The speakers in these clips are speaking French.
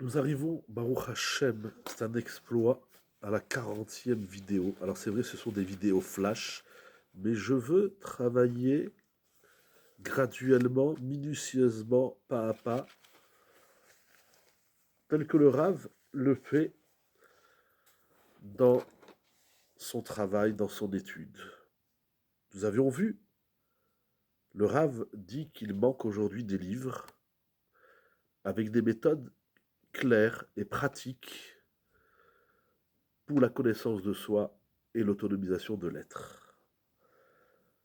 Nous arrivons, Baruch Hashem, c'est un exploit, à la 40e vidéo. Alors c'est vrai, ce sont des vidéos flash, mais je veux travailler graduellement, minutieusement, pas à pas, tel que le Rav le fait dans son travail, dans son étude. Nous avions vu, le Rav dit qu'il manque aujourd'hui des livres avec des méthodes claires et pratiques pour la connaissance de soi et l'autonomisation de l'être.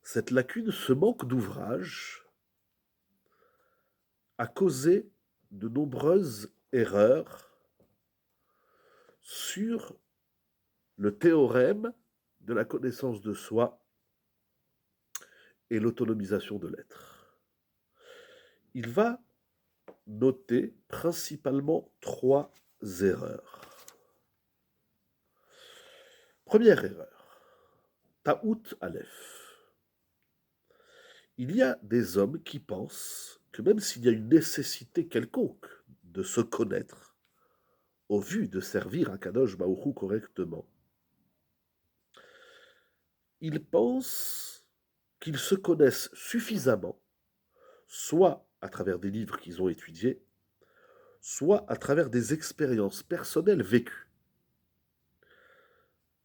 Cette lacune, ce manque d'ouvrage, a causé de nombreuses erreurs sur le théorème de la connaissance de soi et l'autonomisation de l'être. Il va noter principalement 3 erreurs. Première erreur, Ta'out Aleph. Il y a des hommes qui pensent que même s'il y a une nécessité quelconque de se connaître, au vu de servir à Kadosh Baruch Hu correctement, ils pensent qu'ils se connaissent suffisamment, soit à travers des livres qu'ils ont étudiés, soit à travers des expériences personnelles vécues.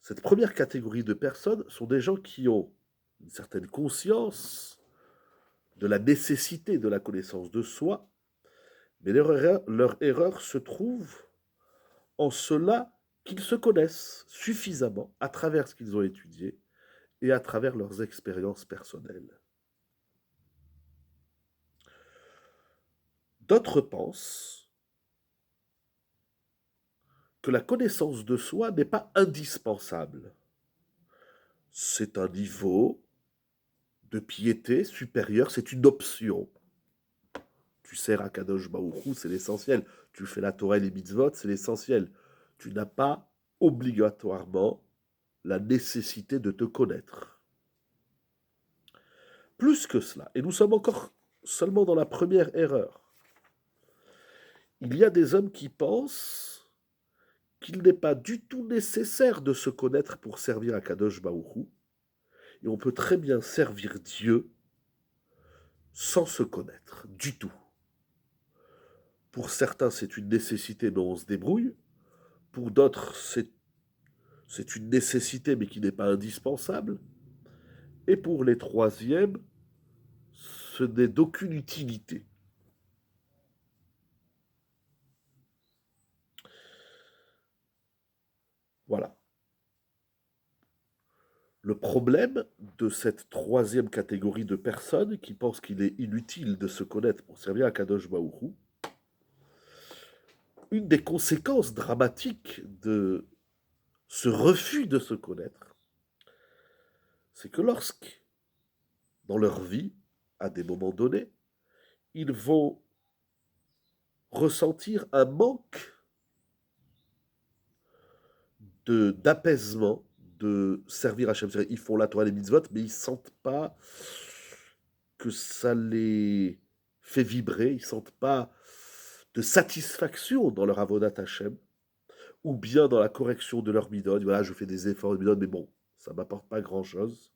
Cette première catégorie de personnes sont des gens qui ont une certaine conscience de la nécessité de la connaissance de soi, mais leur erreur se trouve en cela qu'ils se connaissent suffisamment à travers ce qu'ils ont étudié et à travers leurs expériences personnelles. D'autres pensent que la connaissance de soi n'est pas indispensable. C'est un niveau de piété supérieur, c'est une option. Tu sers à Kadosh Baruch Hu, c'est l'essentiel. Tu fais la Torah et les mitzvot, c'est l'essentiel. Tu n'as pas obligatoirement la nécessité de te connaître. Plus que cela, et nous sommes encore seulement dans la première erreur, il y a des hommes qui pensent qu'il n'est pas du tout nécessaire de se connaître pour servir à Kadosh Baruch Hu, et on peut très bien servir Dieu sans se connaître du tout. Pour certains, c'est une nécessité, mais on se débrouille. Pour d'autres, c'est une nécessité, mais qui n'est pas indispensable. Et pour les troisièmes, ce n'est d'aucune utilité. Voilà. Le problème de cette troisième catégorie de personnes qui pensent qu'il est inutile de se connaître pour servir à Kadosh Baruch Hu, une des conséquences dramatiques de ce refus de se connaître, c'est que lorsque, dans leur vie, à des moments donnés, ils vont ressentir un manque d'apaisement, de servir Hachem. Ils font la Torah et les mitzvot, mais ils ne sentent pas que ça les fait vibrer, ils ne sentent pas de satisfaction dans leur avodat Hachem, ou bien dans la correction de leur midot. Voilà, je fais des efforts de midot, mais bon, ça ne m'apporte pas grand-chose.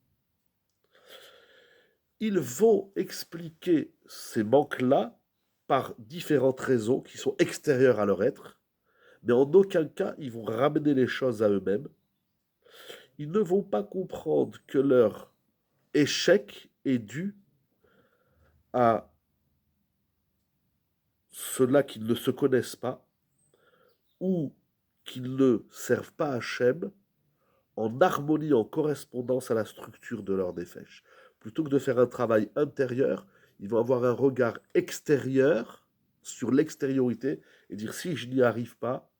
Ils vont expliquer ces manques-là par différentes raisons qui sont extérieures à leur être, mais en aucun cas ils vont ramener les choses à eux-mêmes. Ils ne vont pas comprendre que leur échec est dû à ceux-là qui ne se connaissent pas ou qui ne servent pas Hachem en harmonie, en correspondance à la structure de leur nefesh. Plutôt que de faire un travail intérieur, ils vont avoir un regard extérieur sur l'extériorité et dire si je n'y arrive pas,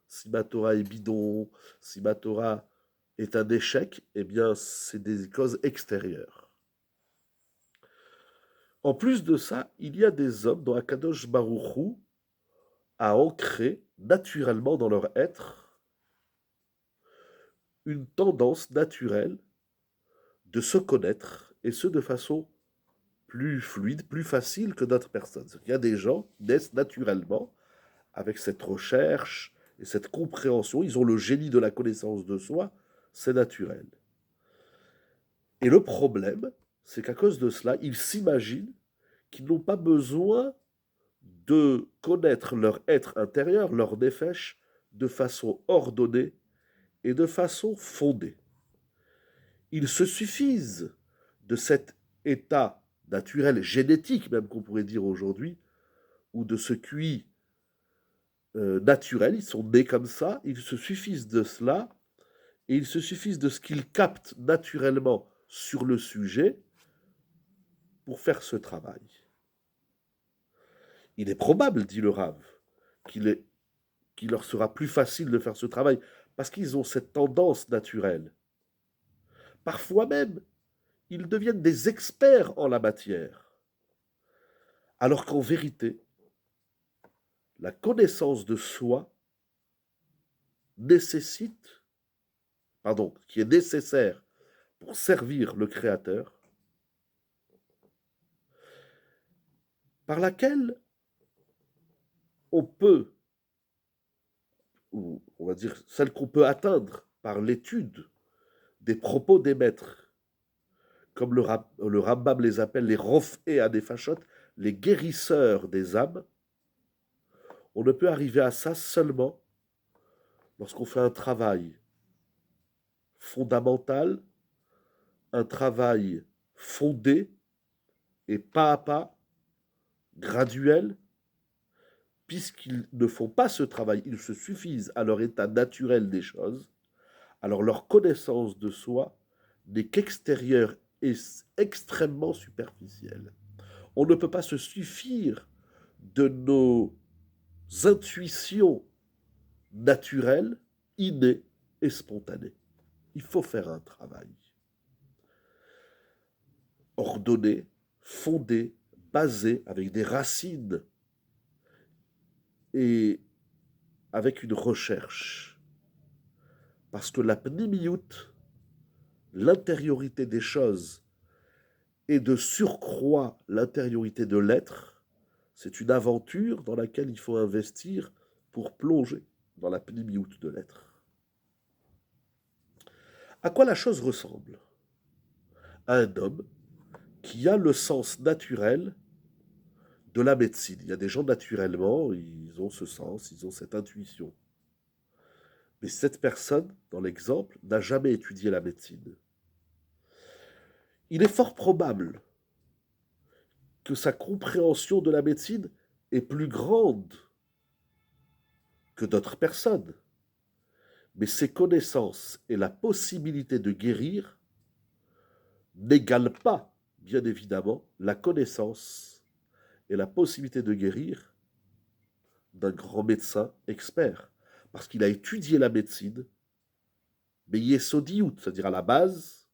si ma Torah est bidon, si ma Torah est un échec, eh bien c'est des causes extérieures. En plus de ça, il y a des hommes dont Akadosh Baruch Hu a ancré naturellement dans leur être une tendance naturelle de se connaître, et ce de façon plus fluide, plus facile que d'autres personnes. Il y a des gens qui naissent naturellement avec cette recherche et cette compréhension. Ils ont le génie de la connaissance de soi, c'est naturel. Et le problème, c'est qu'à cause de cela, ils s'imaginent qu'ils n'ont pas besoin de connaître leur être intérieur, leur nefesh, de façon ordonnée et de façon fondée. Ils se suffisent de cet état naturel, génétique même qu'on pourrait dire aujourd'hui, ou de ce QI naturel, ils sont nés comme ça, ils se suffisent de cela, et ils se suffisent de ce qu'ils captent naturellement sur le sujet pour faire ce travail. Il est probable, dit le Rav, qu'il leur sera plus facile de faire ce travail, parce qu'ils ont cette tendance naturelle. Parfois même, ils deviennent des experts en la matière, alors qu'en vérité, la connaissance de soi nécessite, qui est nécessaire pour servir le Créateur, par laquelle on peut, ou on va dire celle qu'on peut atteindre par l'étude des propos des maîtres, comme le Rambam les appelle les Rof'é Hanefashot, les guérisseurs des âmes. On ne peut arriver à ça seulement lorsqu'on fait un travail fondamental, un travail fondé et pas à pas, graduel, puisqu'ils ne font pas ce travail, ils se suffisent à leur état naturel des choses, alors leur connaissance de soi n'est qu'extérieure et extrêmement superficielle. On ne peut pas se suffire de nos intuitions naturelles, innées et spontanées. Il faut faire un travail ordonné, fondé, basé, avec des racines et avec une recherche. Parce que la pnimiout, l'intériorité des choses, et de surcroît l'intériorité de l'être, c'est une aventure dans laquelle il faut investir pour plonger dans la pnimiout de l'être. À quoi la chose ressemble? À un homme qui a le sens naturel de la médecine. Il y a des gens naturellement, ils ont ce sens, ils ont cette intuition. Mais cette personne, dans l'exemple, n'a jamais étudié la médecine. Il est fort probable que sa compréhension de la médecine est plus grande que d'autres personnes. Mais ses connaissances et la possibilité de guérir n'égalent pas, bien évidemment, la connaissance et la possibilité de guérir d'un grand médecin expert. Parce qu'il a étudié la médecine, mais yesodiout, c'est-à-dire à la base,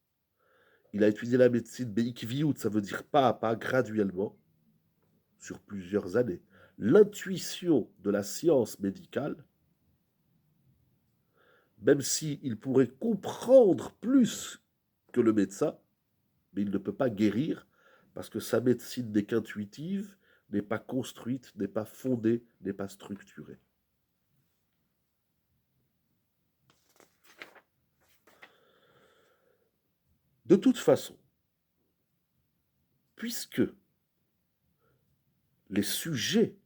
il a étudié la médecine beikviout, ça veut dire pas à pas, graduellement, sur plusieurs années. L'intuition de la science médicale, même s'il pourrait comprendre plus que le médecin, mais il ne peut pas guérir parce que sa médecine n'est qu'intuitive, n'est pas construite, n'est pas fondée, n'est pas structurée. De toute façon, puisque les sujets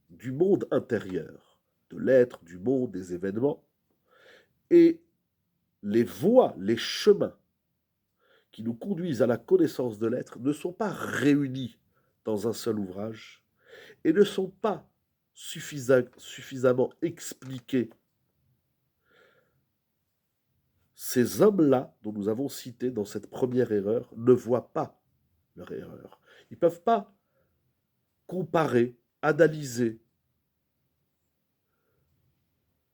du monde intérieur, de l'être, du monde, des événements, et les voies, les chemins qui nous conduisent à la connaissance de l'être ne sont pas réunis dans un seul ouvrage et ne sont pas suffisamment expliqués. Ces hommes-là, dont nous avons cité dans cette première erreur, ne voient pas leur erreur. Ils ne peuvent pas comparer, analyser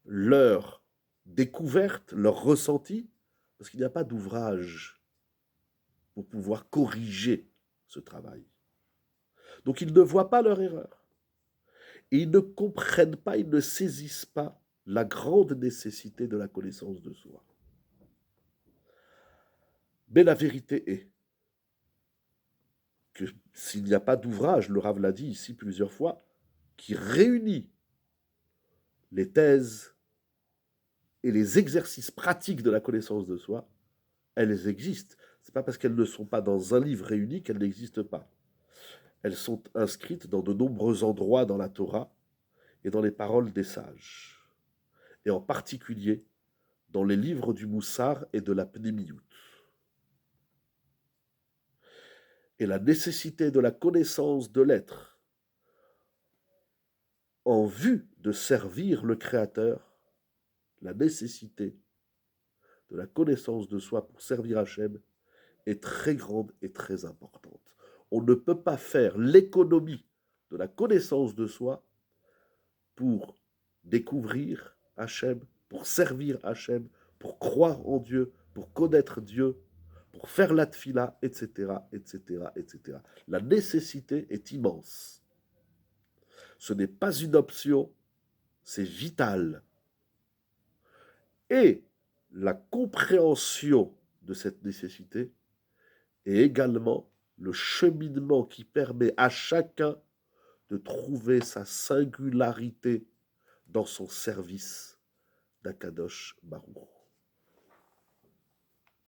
leur découverte, leur ressenti, parce qu'il n'y a pas d'ouvrage pour pouvoir corriger ce travail. Donc ils ne voient pas leur erreur. Et ils ne comprennent pas, ils ne saisissent pas la grande nécessité de la connaissance de soi. Mais la vérité est que s'il n'y a pas d'ouvrage, le Rav l'a dit ici plusieurs fois, qui réunit les thèses et les exercices pratiques de la connaissance de soi, elles existent. Ce n'est pas parce qu'elles ne sont pas dans un livre réuni qu'elles n'existent pas. Elles sont inscrites dans de nombreux endroits dans la Torah et dans les paroles des sages, et en particulier dans les livres du Moussar et de la Pnémiout. Et la nécessité de la connaissance de l'être en vue de servir le Créateur, la nécessité de la connaissance de soi pour servir Hachem est très grande et très importante. On ne peut pas faire l'économie de la connaissance de soi pour découvrir Hachem, pour servir Hachem, pour croire en Dieu, pour connaître Dieu, pour faire la tfila, etc., etc., etc. La nécessité est immense. Ce n'est pas une option, c'est vital. Et la compréhension de cette nécessité est également le cheminement qui permet à chacun de trouver sa singularité dans son service d'Akadosh Baruch.